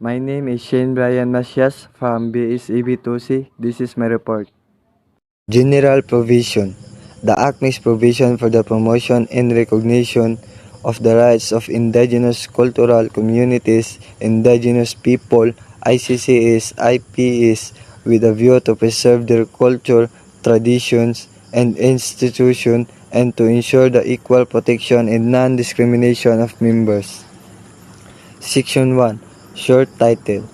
My name is Shane Brian Masias from BSAB2C. This is my report. General Provision. The Act makes provision for the promotion and recognition of the rights of indigenous cultural communities, indigenous people, ICCs, IPs, with a view to preserve their culture, traditions, and institution, and to ensure the equal protection and non-discrimination of members. Section 1. Short title.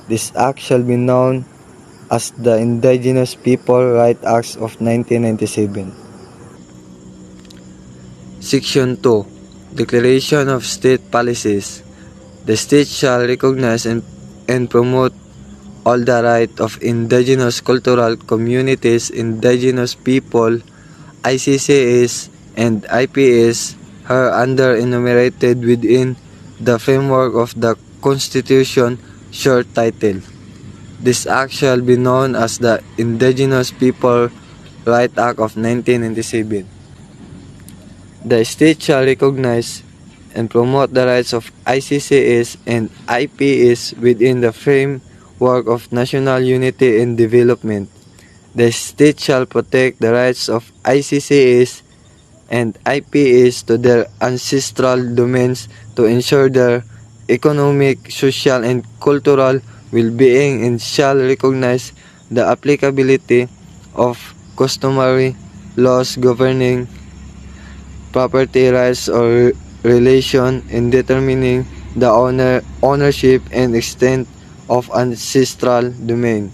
This act shall be known as the Indigenous People Rights Act of 1997. Section 2. Declaration of State Policies. The state shall recognize and promote all the rights of indigenous cultural communities, indigenous people, ICCs, and IPs hereunder enumerated within the framework of the Constitution. Short title. This act shall be known as the Indigenous People Rights Act of 1997. The state shall recognize and promote the rights of ICCs and IPs within the framework of national unity and development. The state shall protect the rights of ICCs and IPs to their ancestral domains to ensure their economic, social, and cultural well-being, and shall recognize the applicability of customary laws governing property rights or relation in determining the ownership and extent of ancestral domain.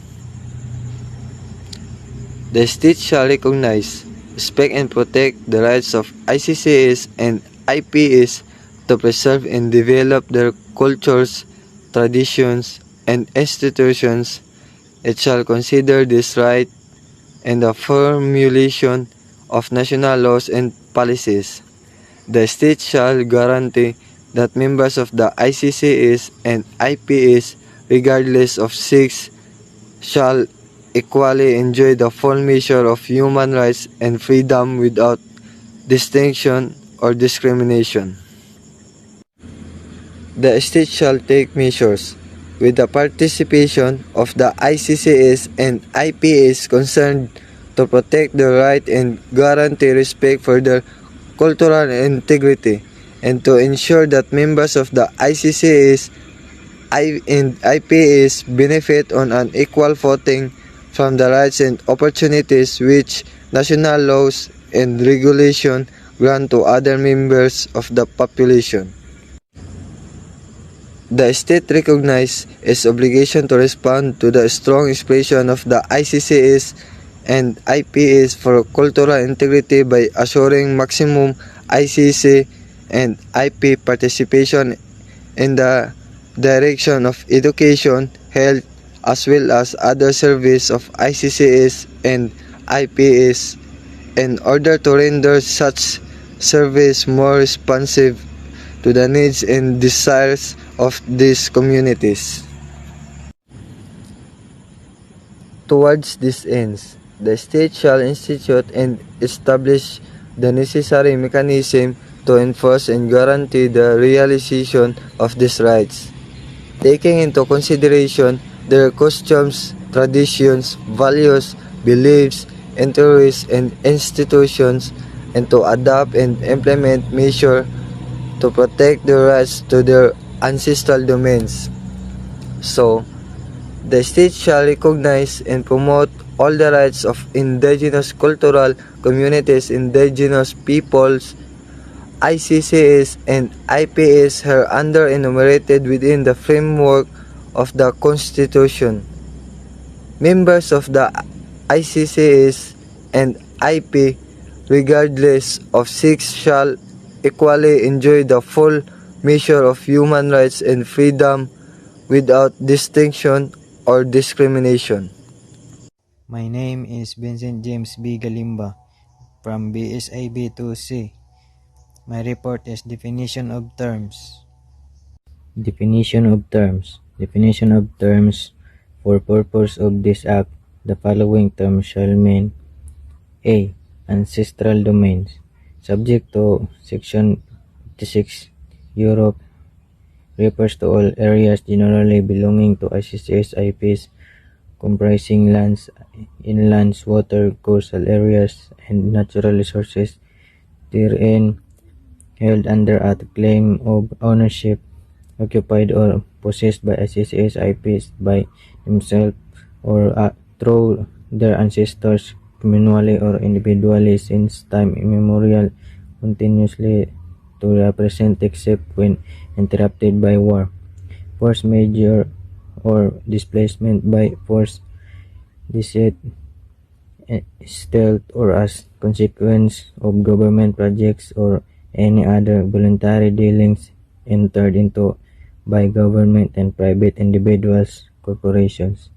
The state shall recognize, respect, and protect the rights of ICCs and IPs to preserve and develop their cultures, traditions, and institutions. It shall consider this right in the formulation of national laws and policies. The state shall guarantee that members of the ICCs and IPs, regardless of sex, shall equally enjoy the full measure of human rights and freedom without distinction or discrimination. The state shall take measures with the participation of the ICCs and IPs concerned to protect their right and guarantee respect for their cultural integrity, and to ensure that members of the ICCs and IPs benefit on an equal footing from the rights and opportunities which national laws and regulation grant to other members of the population. The state recognizes its obligation to respond to the strong expression of the ICCs and IPs for cultural integrity by assuring maximum ICC and IP participation in the direction of education, health, as well as other service of ICCs and IPs in order to render such service more responsive to the needs and desires of these communities. Towards these ends, the state shall institute and establish the necessary mechanism to enforce and guarantee the realization of these rights, taking into consideration their customs, traditions, values, beliefs, interests, and institutions, and to adopt and implement measures to protect their rights to their ancestral domains. So, the state shall recognize and promote all the rights of indigenous cultural communities, indigenous peoples, ICCs, and IPs hereunder enumerated within the framework of the Constitution. Members of the ICCs and IP, regardless of sex, shall equally enjoy the full measure of human rights and freedom without distinction or discrimination. My name is Vincent James B. Galimba from BSIB2C. My report is definition of terms. Definition of terms. Definition of terms. For purpose of this act, the following terms shall mean: A. Ancestral domains. Subject to Section 56 Europe refers to all areas generally belonging to ICCS IPs comprising lands, inlands, water, coastal areas, and natural resources therein held under a claim of ownership, occupied or possessed by ICCS IPs by themselves or through their ancestors, communally or individually since time immemorial, continuously to the present except when interrupted by war, force majeure, or displacement by force, deceit, stealth, or as consequence of government projects or any other voluntary dealings entered into by government and private individuals, corporations,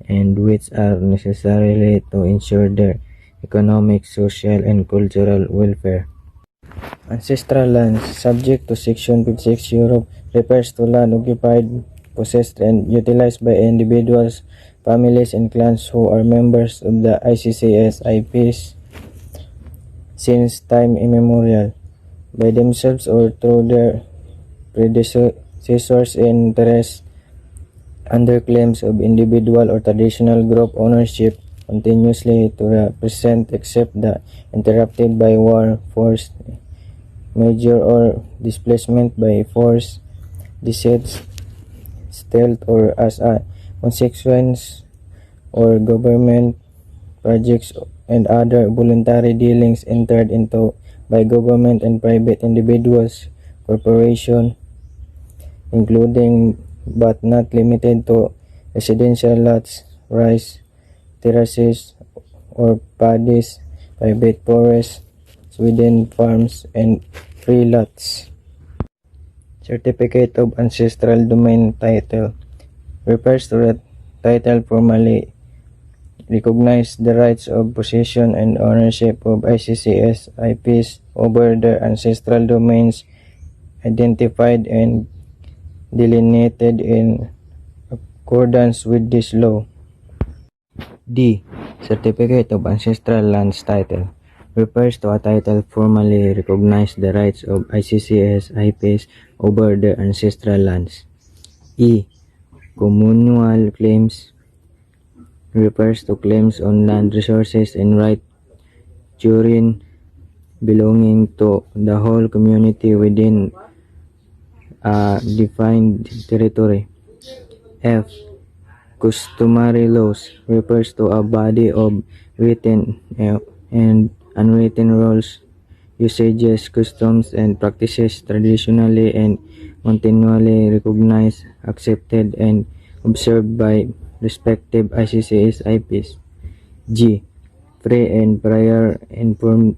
and which are necessarily to ensure their economic, social, and cultural welfare. Ancestral lands, subject to Section 56 Europe, refers to land occupied, possessed, and utilized by individuals, families, and clans who are members of the ICCS IPs since time immemorial, by themselves or through their predecessors in interest, under claims of individual or traditional group ownership, continuously to the present except the interrupted by war, force majeure, or displacement by force, deceit, stealth, or as a consequence or government projects and other voluntary dealings entered into by government and private individuals, corporation, including but not limited to residential lots, rice terraces or paddies, private forests, within farms, and free lots. Certificate of Ancestral Domain Title refers to the title formally recognize the rights of possession and ownership of ICCS IPs over their ancestral domains identified and delineated in accordance with this law. D. Certificate of Ancestral Lands Title refers to a title formally recognize the rights of ICCS IPs over their ancestral lands. E. Communal claims refers to claims on land resources and right therein belonging to the whole community within a defined territory. F. Customary laws refers to a body of written and unwritten rules, usages, customs, and practices traditionally and continually recognized, accepted, and observed by respective ICCS IPs. G. Free and prior informed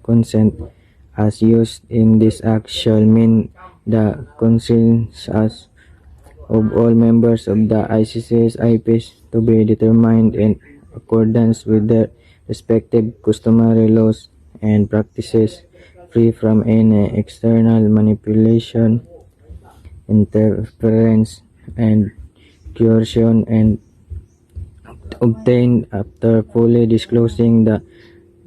consent as used in this act shall mean the consensus of all members of the ICCS IPs to be determined in accordance with their respective customary laws and practices, free from any external manipulation, interference, and coercion, and obtained after fully disclosing the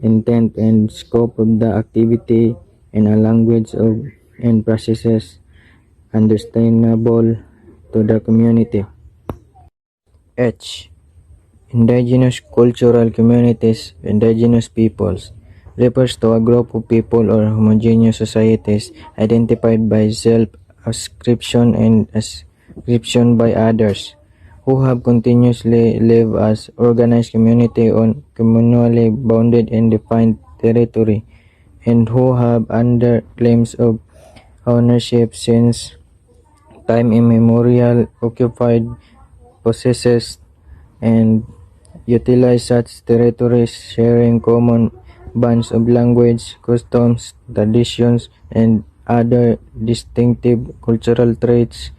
intent and scope of the activity in a language of and processes understandable to the community. H. Indigenous cultural communities, indigenous peoples, refers to a group of people or homogeneous societies identified by self-ascription and ascription by others, who have continuously lived as organized community on communally bounded and defined territory, and who have under claims of ownership since time immemorial occupied, possesses, and utilize such territories, sharing common bands of language, customs, traditions, and other distinctive cultural traits,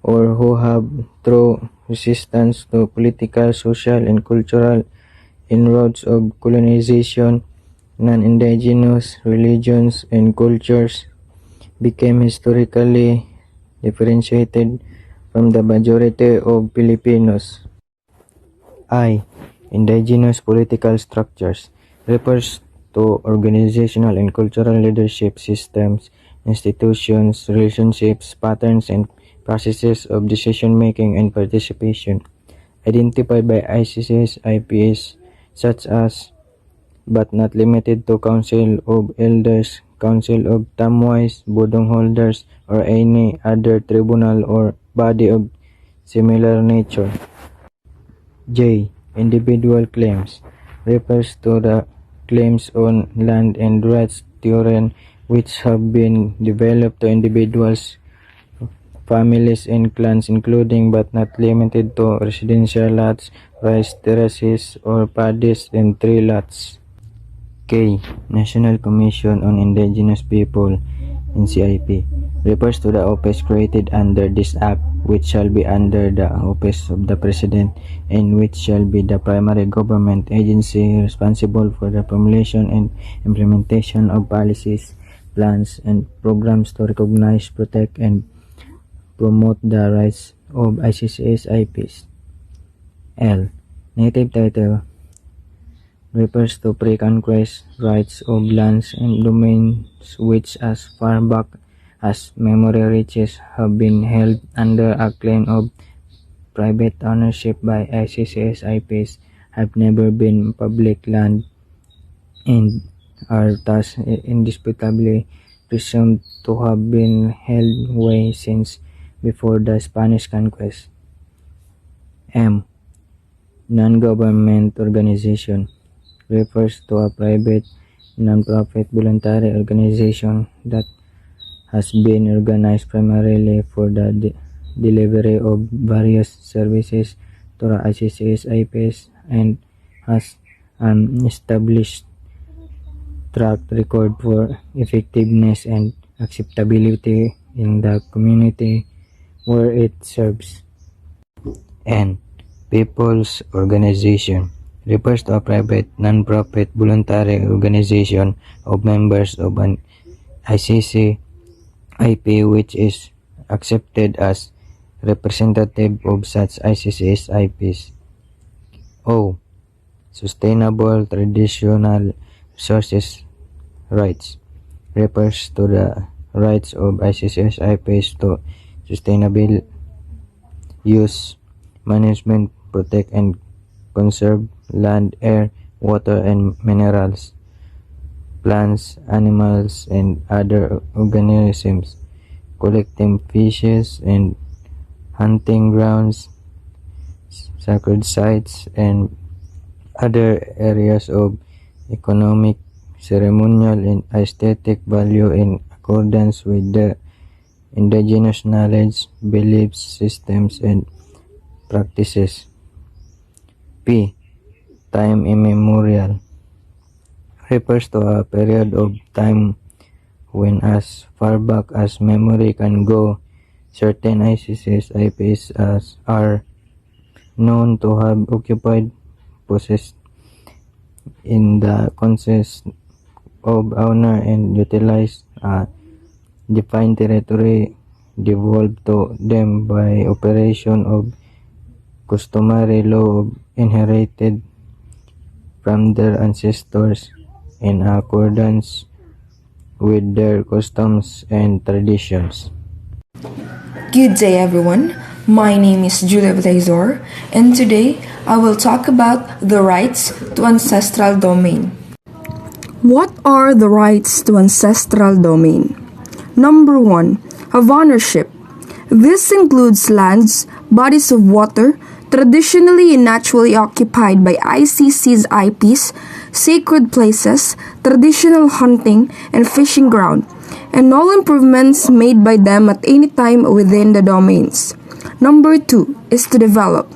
or who have, through resistance to political, social, and cultural inroads of colonization, non-indigenous religions and cultures, became historically differentiated from the majority of Filipinos. I. Indigenous political structures refers to organizational and cultural leadership systems institutions, relationships, patterns, and processes of decision-making and participation identified by ICC's IPS, such as, but not limited to, Council of Elders, Council of Tamwais, Budong Holders, or any other tribunal or body of similar nature. J. Individual claims refers to the claims on land and rights therein which have been developed to individuals, families, and clans, including but not limited to residential lots, rice terraces, or paddies and tree lots. K. National Commission on Indigenous People (NCIP) refers to the office created under this Act, which shall be under the office of the President, and which shall be the primary government agency responsible for the formulation and implementation of policies, plans, and programs to recognize, protect, and promote the rights of ICCS IPs. L. Native Title refers to pre-conquest rights of lands and domains which, as far back as memory reaches, have been held under a claim of private ownership by ICCS IPs, have never been public land, and are thus indisputably presumed to have been held way since before the Spanish conquest. M. Non-government organization refers to a private, non-profit voluntary organization that has been organized primarily for the delivery of various services to the ICCS IPs and has an established track record for effectiveness and acceptability in the community where it serves. N. People's organization refers to a private, non-profit, voluntary organization of members of an ICC IP which is accepted as representative of such ICCS IPs. O. Sustainable Traditional Resources Rights refers to the rights of ICCS IPs to sustainable use, management, protect, and conserve land, air, water, and minerals, plants, animals, and other organisms, collecting fishes and hunting grounds, sacred sites, and other areas of economic, ceremonial, and aesthetic value in accordance with the indigenous knowledge, beliefs, systems, and practices. P. Time immemorial refers to a period of time when, as far back as memory can go, certain ICCS IPs are known to have occupied, possessed, in the conscience of owner, and utilized a defined territory devolved to them by operation of customary law inherited from their ancestors in accordance with their customs and traditions. Good day, everyone. My name is Julia Blazor, and today I will talk about the rights to ancestral domain. What are the rights to ancestral domain? Number 1. Of ownership. This includes lands, bodies of water, traditionally and naturally occupied by ICC's IPs, sacred places, traditional hunting and fishing ground, and all improvements made by them at any time within the domains. Number 2 is to develop.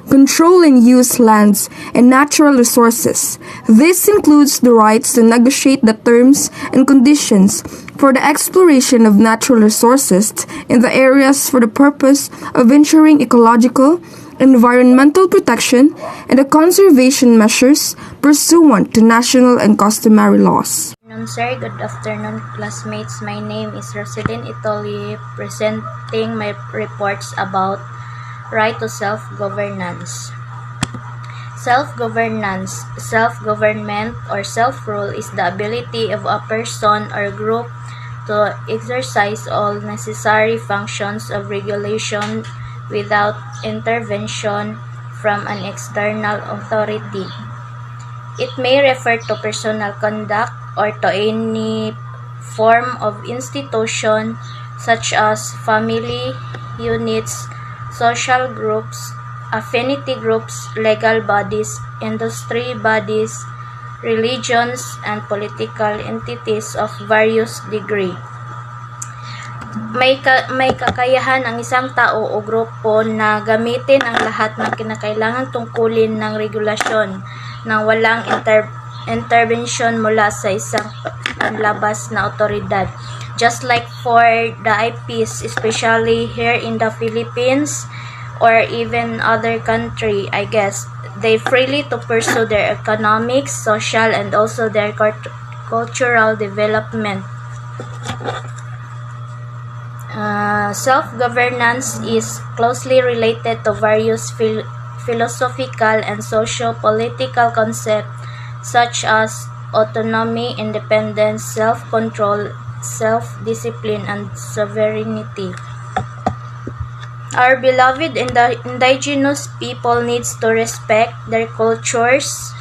Control and use lands and natural resources. This includes the rights to negotiate the terms and conditions for the exploration of natural resources in the areas for the purpose of ensuring ecological, environmental protection, and the conservation measures pursuant to national and customary laws. Sir, good afternoon, classmates. My name is Roselyn Itoli, presenting my reports about right to self-governance. Self-governance, self-government, or self-rule is the ability of a person or group to exercise all necessary functions of regulation without intervention from an external authority. It may refer to personal conduct or to any form of institution such as family, units, social groups, affinity groups, legal bodies, industry bodies, religions, and political entities of various degree. May kakayahan ang isang tao o grupo na gamitin ang lahat ng kinakailangang tungkulin ng regulasyon nang walang intervention mula sa isang panlabas na otoridad. Just like for the IPs, especially here in the Philippines or even other country, I guess, they freely to pursue their economic, social, and also their cultural development. Self-governance is closely related to various philosophical and socio-political concepts such as autonomy, independence, self-control, self-discipline, and sovereignty. Our beloved indigenous people needs to respect their cultures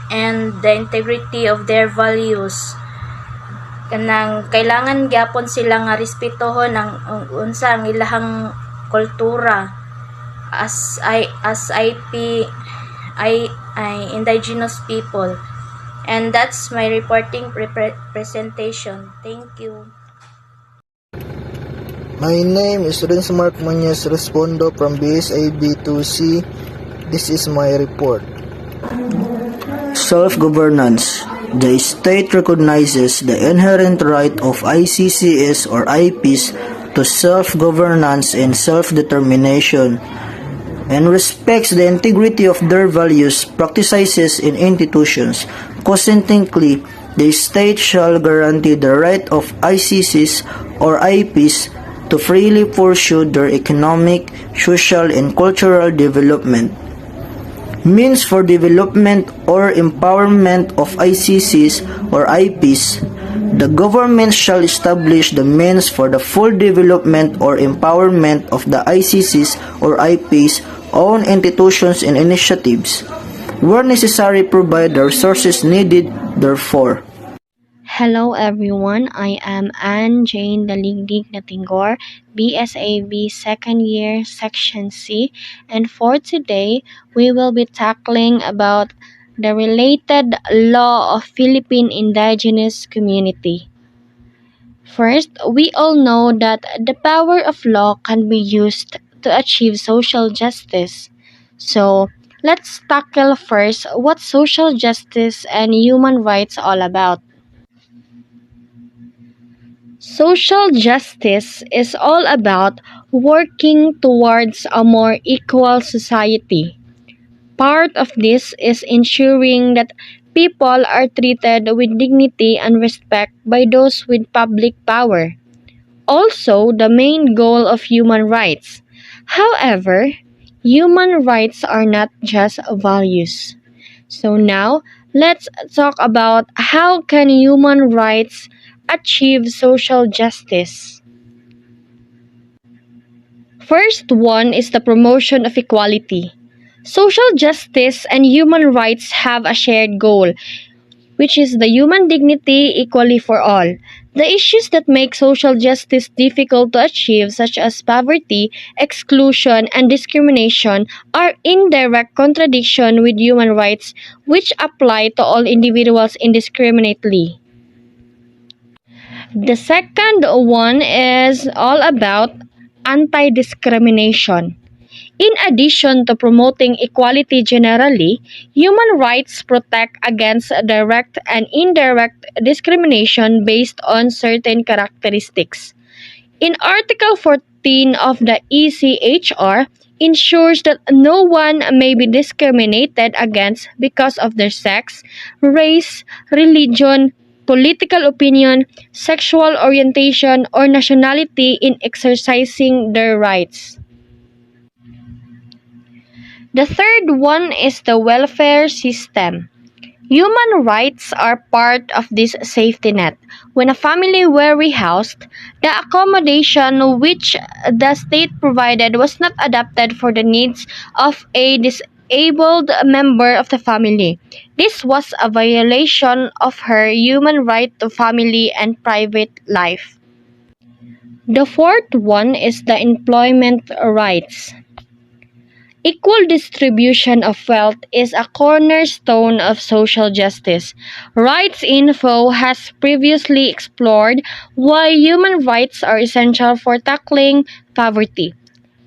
and the integrity of their values. Kanang kailangan gyapon sila nga respetuhon ang unsa ang ilahang kultura as indigenous people. And that's my reporting presentation. Thank you. My name is Renz Mark Muñoz Respondo from BSAB2C. This is my report. Self-governance. The state recognizes the inherent right of ICCS or IPs to self-governance and self-determination and respects the integrity of their values, practices, and institutions. Consequently, the state shall guarantee the right of ICCs or IPs to freely pursue their economic, social, and cultural development. Means for development or empowerment of ICCs or IPs. The government shall establish the means for the full development or empowerment of the ICCs or IPs own institutions and initiatives, where necessary provide the resources needed therefor. Hello everyone, I am Anne Jane Daligdig Natingor, BSAB second year section C, and for today we will be tackling about the related law of Philippine indigenous community. First, we all know that the power of law can be used to achieve social justice. So, let's tackle first what social justice and human rights all about. Social justice is all about working towards a more equal society. Part of this is ensuring that people are treated with dignity and respect by those with public power. Also, the main goal of human rights. However, human rights are not just values. So now, let's talk about how can human rights achieve social justice. First one is the promotion of equality. Social justice and human rights have a shared goal, which is the human dignity equally for all. The issues that make social justice difficult to achieve, such as poverty, exclusion, and discrimination, are in direct contradiction with human rights, which apply to all individuals indiscriminately. The second one is all about anti-discrimination. In addition to promoting equality generally, human rights protect against direct and indirect discrimination based on certain characteristics. In Article 14 of the ECHR, ensures that no one may be discriminated against because of their sex, race, religion, political opinion, sexual orientation, or nationality in exercising their rights. The third one is the welfare system. Human rights are part of this safety net. When a family were rehoused, the accommodation which the state provided was not adapted for the needs of a disabled member of the family. This was a violation of her human right to family and private life. The fourth one is the employment rights. Equal distribution of wealth is a cornerstone of social justice. Rights Info has previously explored why human rights are essential for tackling poverty.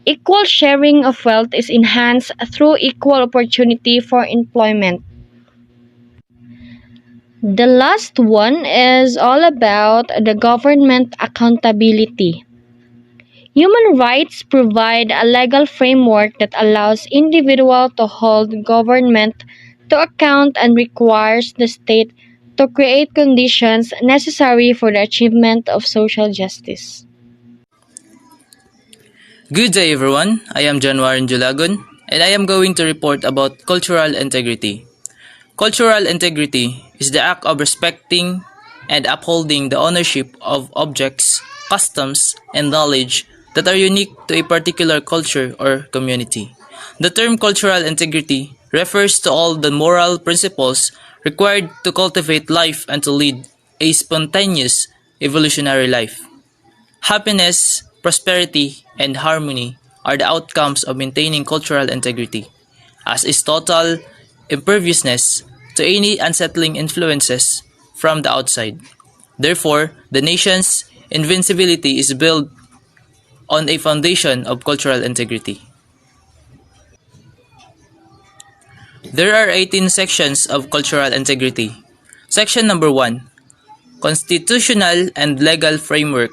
Equal sharing of wealth is enhanced through equal opportunity for employment. The last one is all about the government accountability. Human rights provide a legal framework that allows individuals to hold government to account and requires the state to create conditions necessary for the achievement of social justice. Good day everyone, I am John Warren Julagon and I am going to report about cultural integrity. Cultural integrity is the act of respecting and upholding the ownership of objects, customs, and knowledge that are unique to a particular culture or community. The term cultural integrity refers to all the moral principles required to cultivate life and to lead a spontaneous evolutionary life. Happiness, prosperity, and harmony are the outcomes of maintaining cultural integrity, as is total imperviousness to any unsettling influences from the outside. Therefore, the nation's invincibility is built on a foundation of cultural integrity. There are 18 sections of cultural integrity. Section number 1. Constitutional and legal framework.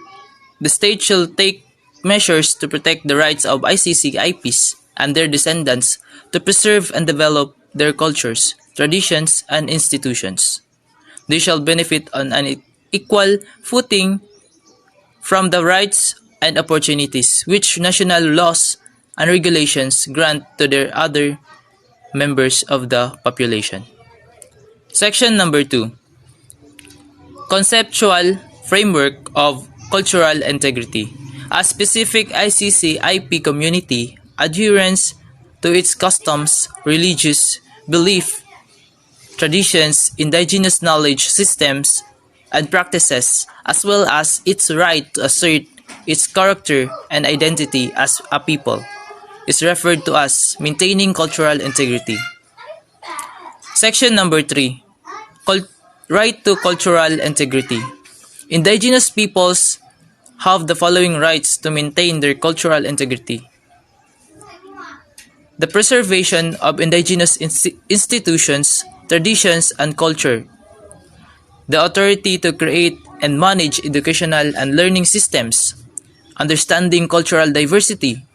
The state shall take measures to protect the rights of ICC IPs and their descendants to preserve and develop their cultures, traditions, and institutions. They shall benefit on an equal footing from the rights and opportunities which national laws and regulations grant to their other members of the population. Section number 2. Conceptual framework of cultural integrity. A specific ICC IP community adherence to its customs, religious belief, traditions, indigenous knowledge systems, and practices, as well as its right to assert its character and identity as a people, is referred to as maintaining cultural integrity. Section number 3. Right to cultural integrity. Indigenous peoples have the following rights to maintain their cultural integrity. The preservation of indigenous institutions, traditions, and culture. The authority to create and manage educational and learning systems. Understanding cultural diversity.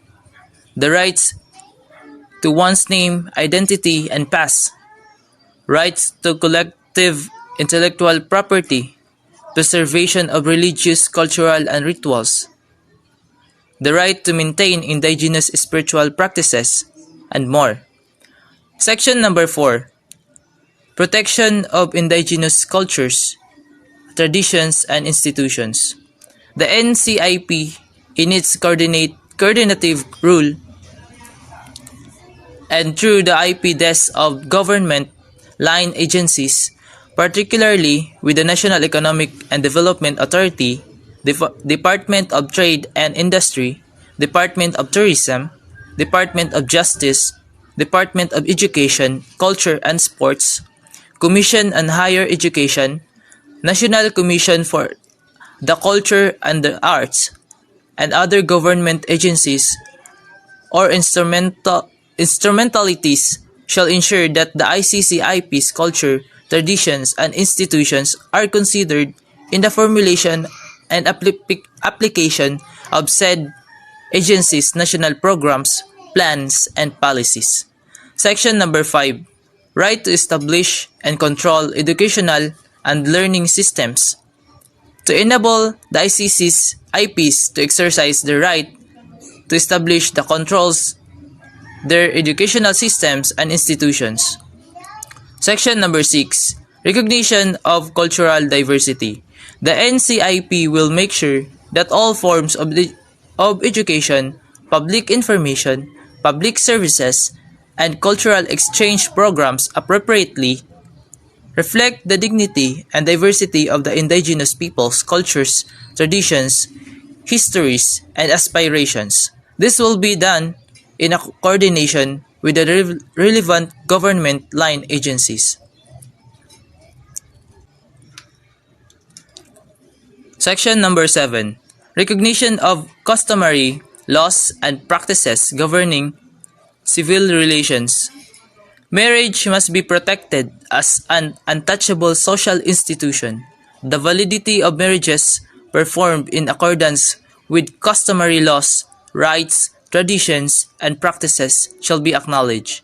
The rights to one's name, identity, and past. Rights to collective intellectual property. Preservation of religious, cultural, and rituals. The right to maintain indigenous spiritual practices, and more. Section number 4. Protection of indigenous cultures, traditions, and institutions. The NCIP, in its coordinative rule, and through the IP desk of government line agencies, particularly with the National Economic and Development Authority, Department of Trade and Industry, Department of Tourism, Department of Justice, Department of Education, Culture and Sports, Commission on Higher Education, National Commission for the Culture and the Arts, and other government agencies or instrumentalities shall ensure that the ICC IP's culture, traditions, and institutions are considered in the formulation and application of said agencies' national programs, plans, and policies. Section number 5. Right to establish and control educational and learning systems. To enable the ICC's IPs to exercise the right to establish the controls their educational systems and institutions. Section number 6. Recognition of cultural diversity. The NCIP will make sure that all forms of education, public information, public services, and cultural exchange programs appropriately reflect the dignity and diversity of the indigenous peoples, cultures, traditions, histories, and aspirations. This will be done in a coordination with the relevant government line agencies. Section number 7. Recognition of customary laws and practices governing civil relations. Marriage must be protected as an untouchable social institution. The validity of marriages performed in accordance with customary laws, rights, traditions, and practices shall be acknowledged.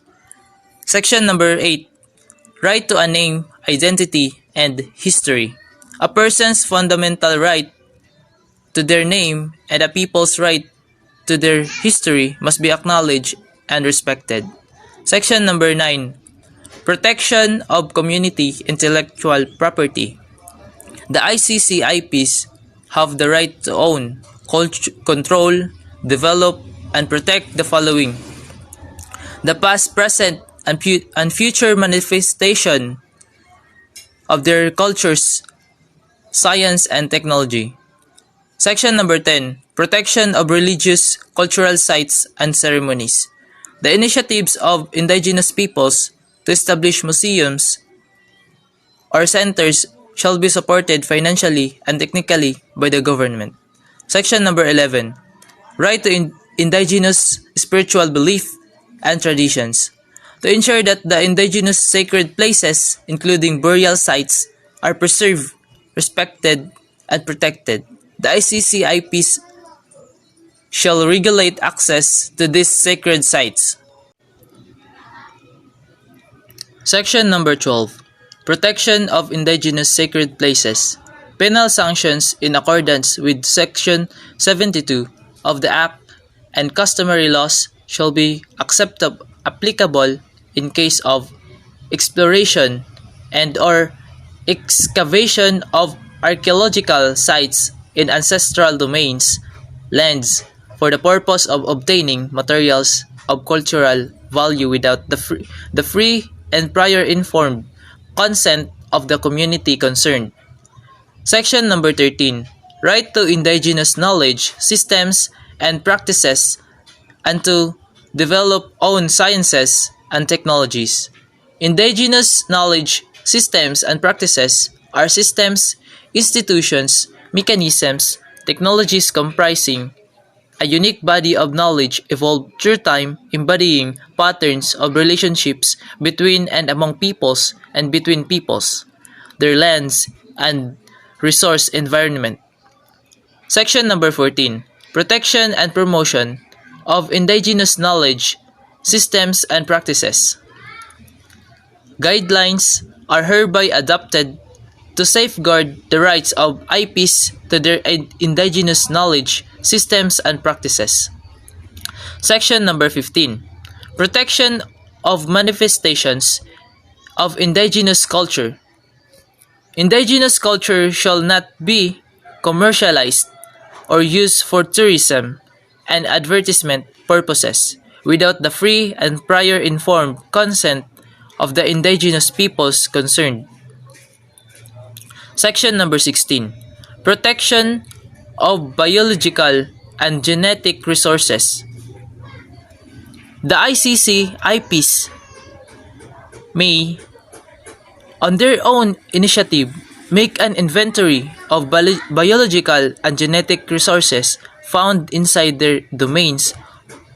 Section number 8. Right to a name, identity, and history. A person's fundamental right to their name and a people's right to their history must be acknowledged and respected. Section number 9. Protection of community intellectual property. The ICCIPs have the right to own, control, develop, and protect the following: the past, present, and future manifestation of their cultures, science, and technology. Section number 10. Protection of religious, cultural sites and ceremonies. The initiatives of indigenous peoples to establish museums or centers shall be supported financially and technically by the government. Section number 11. Right to indigenous spiritual belief and traditions. To ensure that the indigenous sacred places, including burial sites, are preserved, respected, and protected, the ICCIPs shall regulate access to these sacred sites. Section number 12. Protection of indigenous sacred places. Penal sanctions in accordance with Section 72 of the Act and customary laws shall be applicable in case of exploration and or excavation of archaeological sites in ancestral domains, lands, for the purpose of obtaining materials of cultural value without the free and prior informed consent of the community concerned. Section number 13. Right to indigenous knowledge, systems, and practices, and to develop own sciences and technologies. Indigenous knowledge, systems, and practices are systems, institutions, mechanisms, technologies comprising a unique body of knowledge evolved through time, embodying patterns of relationships between and among peoples and between peoples, their lands, and resource environment. Section number 14. Protection and promotion of indigenous knowledge, systems, and practices. Guidelines are hereby adopted to safeguard the rights of IPs to their indigenous knowledge, systems, and practices. Section number 15. Protection of manifestations of indigenous culture. Indigenous culture shall not be commercialized or used for tourism and advertisement purposes without the free and prior informed consent of the indigenous peoples concerned. Section number 16. Protection of biological and genetic resources. The ICCIPs may, on their own initiative, make an inventory of biological and genetic resources found inside their domains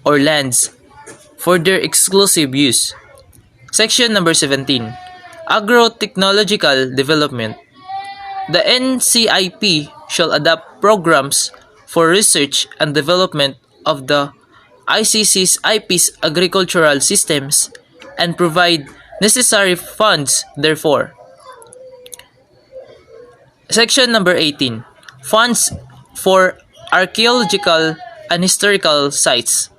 or lands for their exclusive use. Section number 17. Agro-technological development. The NCIP shall adopt programs for research and development of the ICCIP's agricultural systems and provide necessary funds therefore. Section number 18. Funds for archaeological and historical sites.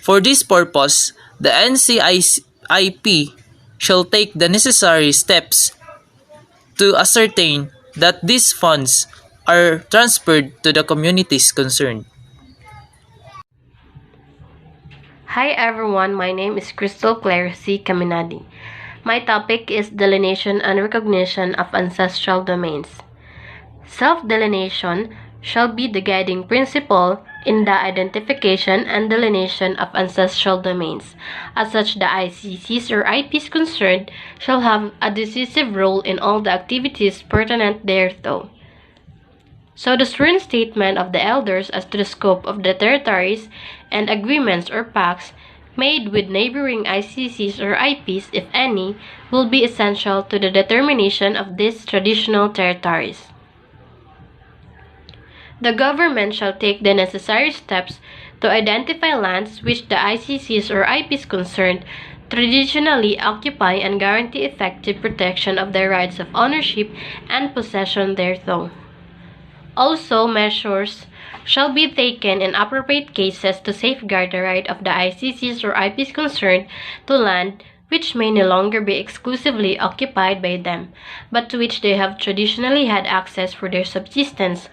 For this purpose, the NCIP shall take the necessary steps to ascertain that these funds are transferred to the communities concerned. Hi everyone, my name is Crystal Claire C. Caminadi. My topic is delineation and recognition of ancestral domains. Self-delineation shall be the guiding principle in the identification and delineation of ancestral domains. As such, the ICCs or IPs concerned shall have a decisive role in all the activities pertinent thereto. So the sworn statement of the elders as to the scope of the territories and agreements or pacts made with neighboring ICCs or IPs, if any, will be essential to the determination of these traditional territories. The government shall take the necessary steps to identify lands which the ICCs or IPs concerned traditionally occupy and guarantee effective protection of their rights of ownership and possession thereto. Also, measures shall be taken in appropriate cases to safeguard the right of the ICCs or IPs concerned to land which may no longer be exclusively occupied by them, but to which they have traditionally had access for their subsistence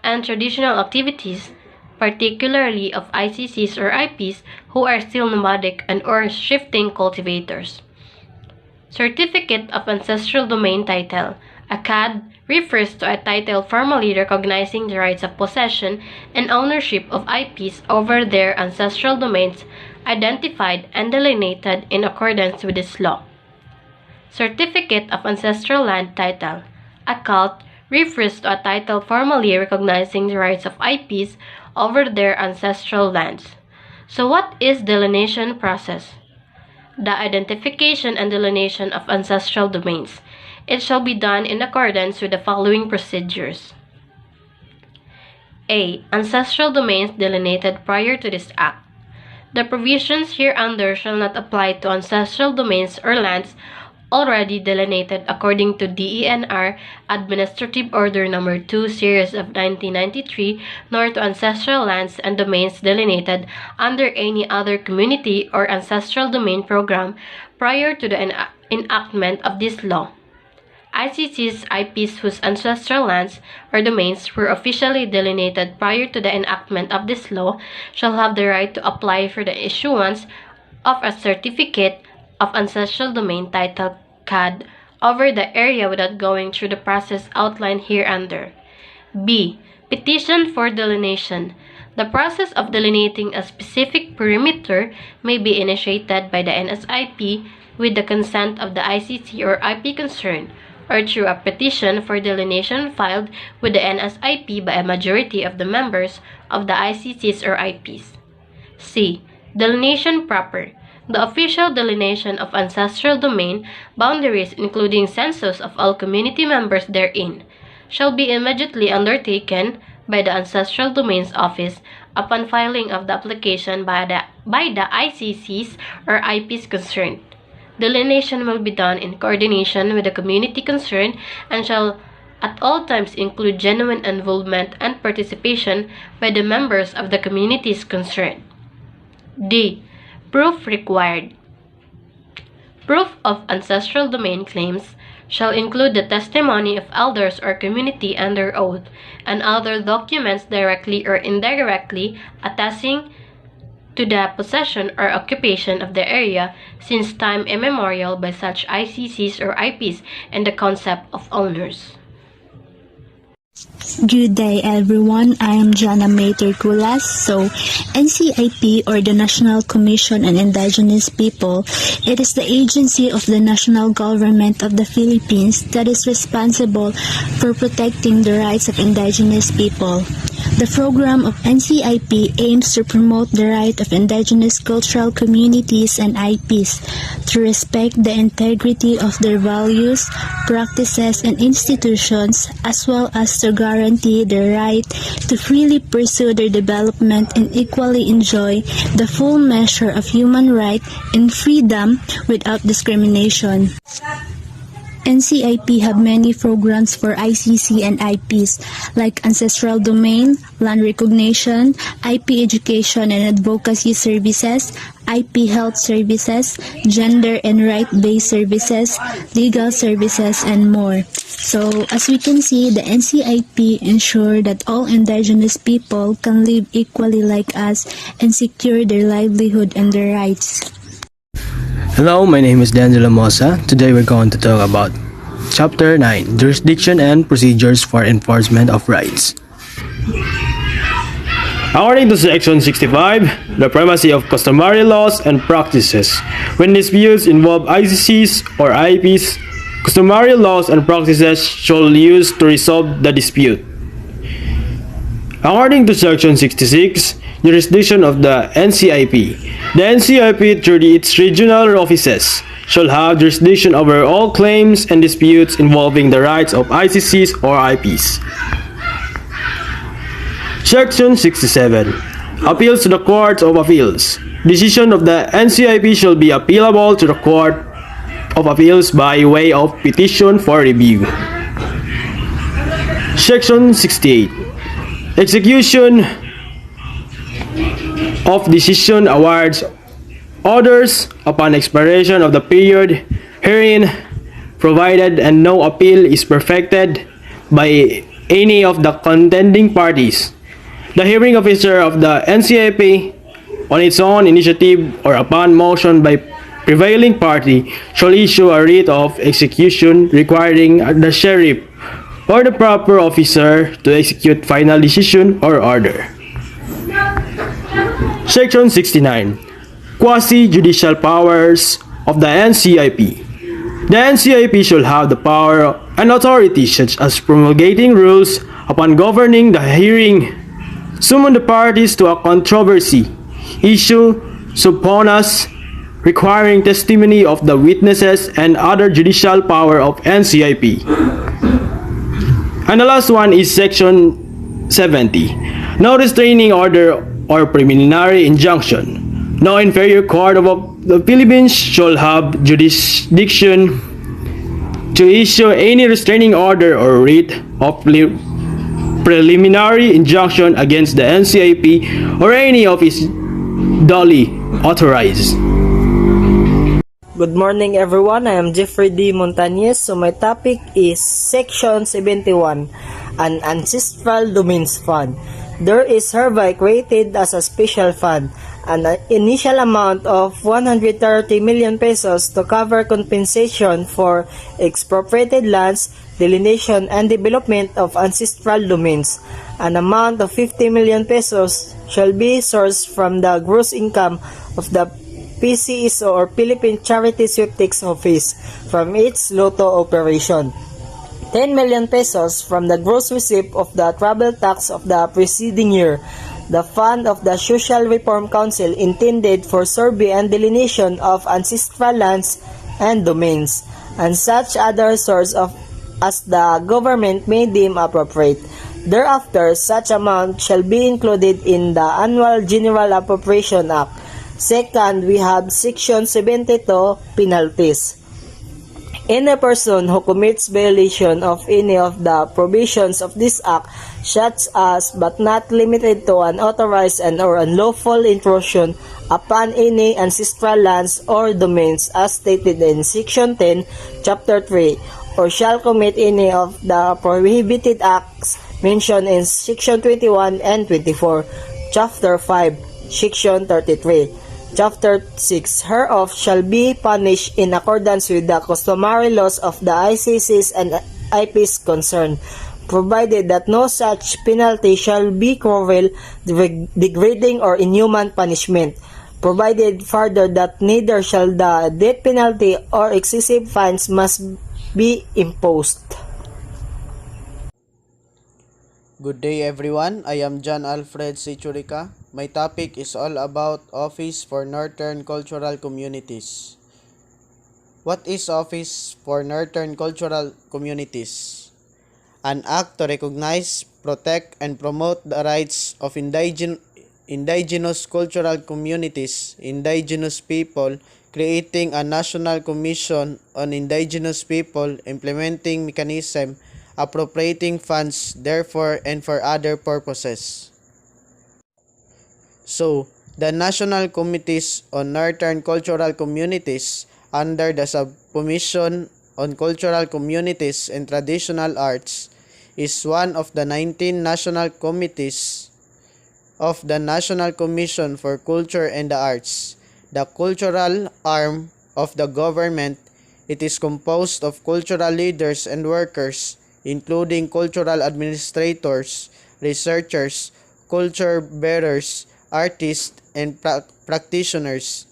and traditional activities, particularly of ICCs or IPs who are still nomadic and or shifting cultivators. Certificate of Ancestral Domain Title, a CAD, refers to a title formally recognizing the rights of possession and ownership of IPs over their ancestral domains identified and delineated in accordance with this law. Certificate of Ancestral Land Title, a CALT, refers to a title formally recognizing the rights of IPs over their ancestral lands. So what is delineation process? The identification and delineation of ancestral domains. It shall be done in accordance with the following procedures. A. Ancestral domains delineated prior to this Act. The provisions hereunder shall not apply to ancestral domains or lands already delineated according to DENR Administrative Order No. 2 Series of 1993, nor to ancestral lands and domains delineated under any other community or ancestral domain program prior to the enactment of this law. ICCs, IPs whose ancestral lands or domains were officially delineated prior to the enactment of this law shall have the right to apply for the issuance of a certificate of ancestral domain title CAD over the area without going through the process outlined hereunder. B. Petition for delineation. The process of delineating a specific perimeter may be initiated by the NSIP with the consent of the ICC or IP concerned, or through a petition for delineation filed with the NSIP by a majority of the members of the ICCs or IPs. C. Delineation proper. The official delineation of ancestral domain boundaries, including census of all community members therein, shall be immediately undertaken by the Ancestral Domains Office upon filing of the application by the ICCs or IPs concerned. Delineation will be done in coordination with the community concerned and shall at all times include genuine involvement and participation by the members of the communities concerned. D. Proof required. Proof of ancestral domain claims shall include the testimony of elders or community under oath and other documents directly or indirectly attesting to the possession or occupation of the area since time immemorial by such ICCs or IPs and the concept of owners. Good day everyone, I am Jana May Terculas. So, NCIP or the National Commission on Indigenous People, it is the agency of the national government of the Philippines that is responsible for protecting the rights of indigenous people. The program of NCIP aims to promote the right of indigenous cultural communities and IPs to respect the integrity of their values, practices, and institutions, as well as to guarantee their right to freely pursue their development and equally enjoy the full measure of human right and freedom without discrimination. NCIP have many programs for ICC and IPs like ancestral domain, land recognition, IP education and advocacy services, IP health services, gender and right-based services, legal services, and more. So, as we can see, the NCIP ensure that all indigenous people can live equally like us and secure their livelihood and their rights. Hello, my name is D'Angelo Mosa. Today we're going to talk about Chapter 9, Jurisdiction and Procedures for Enforcement of Rights. According to Section 65, the primacy of customary laws and practices. When disputes involve ICCs or IPs, customary laws and practices shall use to resolve the dispute. According to Section 66, jurisdiction of the NCIP. The NCIP, through its regional offices, shall have jurisdiction over all claims and disputes involving the rights of ICCs or IPs. Section 67. Appeals to the Court of Appeals. Decision of the NCIP shall be appealable to the Court of Appeals by way of petition for review. Section 68. Execution of decision awards orders upon expiration of the period herein provided and no appeal is perfected by any of the contending parties. The hearing officer of the NCIP on its own initiative or upon motion by prevailing party shall issue a writ of execution requiring the sheriff or the proper officer to execute final decision or order. Section 69. Quasi-judicial powers of the NCIP. The NCIP shall have the power and authority such as promulgating rules upon governing the hearing, summon the parties to a controversy, issue subpoenas requiring testimony of the witnesses and other judicial power of NCIP. And the last one is Section 70. No restraining order or preliminary injunction. No inferior court of the Philippines shall have jurisdiction to issue any restraining order or writ of preliminary injunction against the NCIP or any of its duly authorized. Good morning everyone, I am Jeffrey D. Montañez. So my topic is Section 71, an Ancestral Domains Fund. There is hereby created as a special fund an initial amount of 130 million pesos to cover compensation for expropriated lands, delineation and development of ancestral domains. An amount of 50 million pesos shall be sourced from the gross income of the PCSO or Philippine Charity Sweepstakes Office from its Lotto operation. 10 million pesos from the gross receipt of the travel tax of the preceding year. The fund of the Social Reform Council intended for survey and delineation of ancestral lands and domains, and such other source of as the government may deem appropriate. Thereafter, such amount shall be included in the Annual General Appropriation Act. Second, we have Section 72, Penalties. Any person who commits violation of any of the provisions of this act, such as but not limited to unauthorized and or unlawful intrusion upon any ancestral lands or domains as stated in Section 10, Chapter 3, or shall commit any of the prohibited acts mentioned in Section 21 and 24, Chapter 5, Section 33. Chapter 6 hereof shall be punished in accordance with the customary laws of the ICCs and IPs concerned, provided that no such penalty shall be cruel, degrading, or inhuman punishment, provided further that neither shall the death penalty or excessive fines must be imposed. Good day everyone, I am John Alfred C. Churica. My topic is all about Office for Northern Cultural Communities. What is Office for Northern Cultural Communities? An act to recognize, protect, and promote the rights of indigenous cultural communities, indigenous people, creating a national commission on indigenous people, implementing mechanism, appropriating funds therefore and for other purposes. So, the National Committees on Northern Cultural Communities under the Subcommission on Cultural Communities and Traditional Arts is one of the 19 national committees of the National Commission for Culture and the Arts, the cultural arm of the government. It is composed of cultural leaders and workers, including cultural administrators, researchers, culture bearers, artists, and practitioners,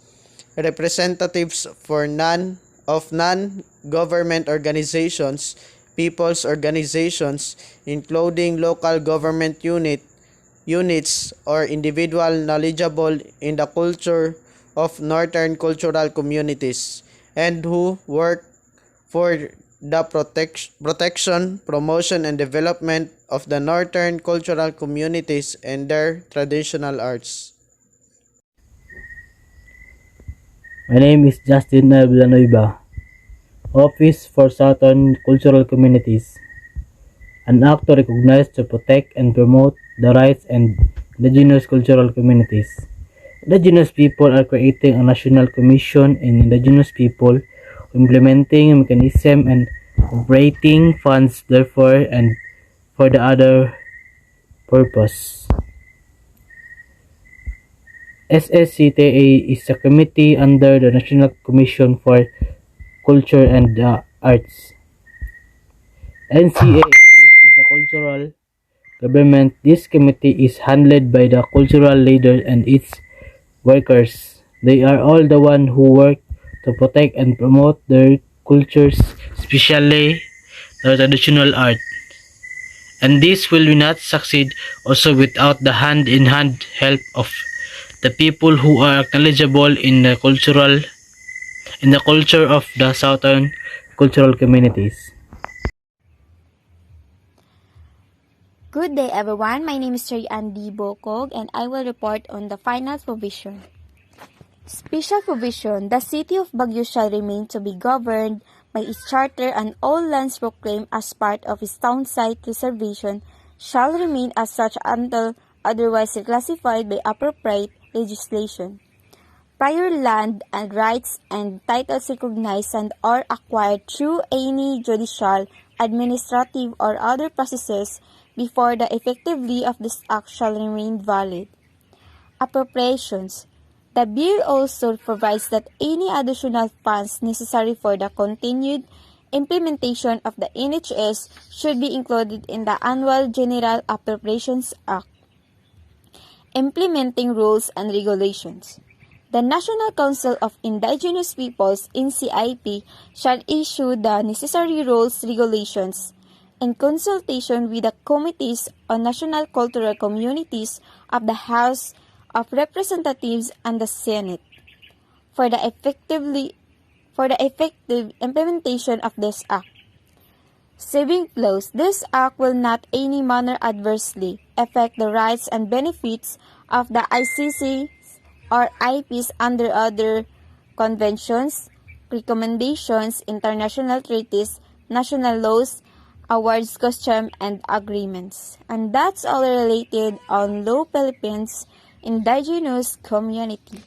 representatives for non-government organizations, people's organizations, including local government units or individual knowledgeable in the culture of northern cultural communities, and who work for the protection, promotion, and development of the northern cultural communities and their traditional arts. My name is Justin Villanueva, Office for Southern Cultural Communities, an act to recognize, to protect, and promote the rights and indigenous cultural communities. Indigenous people are creating a national commission in indigenous people, implementing a mechanism and operating funds therefore and for the other purpose. SSCTA is a committee under the National Commission for Culture and the Arts. NCA is the cultural government. This committee is handled by the cultural leader and its workers. They are all the one who work to protect and promote their cultures, especially the traditional art. And this will not succeed also without the hand-in-hand help of the people who are knowledgeable in the culture of the southern cultural communities. Good day everyone, my name is Sir Andy Bokog and I will report on the final provision. Special provision, the city of Baguio shall remain to be governed by its charter and all lands proclaimed as part of its town site reservation shall remain as such until otherwise reclassified by appropriate legislation. Prior land and rights and titles recognized and or acquired through any judicial, administrative, or other processes before the effectively of this act shall remain valid. Appropriations. The bill also provides that any additional funds necessary for the continued implementation of the NHS should be included in the Annual General Appropriations Act. Implementing rules and regulations. The National Council of Indigenous Peoples (NCIP) shall issue the necessary rules regulations in consultation with the Committees on National Cultural Communities of the House of Representatives and the Senate for the effective implementation of this act. Saving clause. This act will not any manner adversely affect the rights and benefits of the ICC or IPs under other conventions, recommendations, international treaties, national laws, awards, custom, and agreements. And that's all related on Low Philippines indigenous community.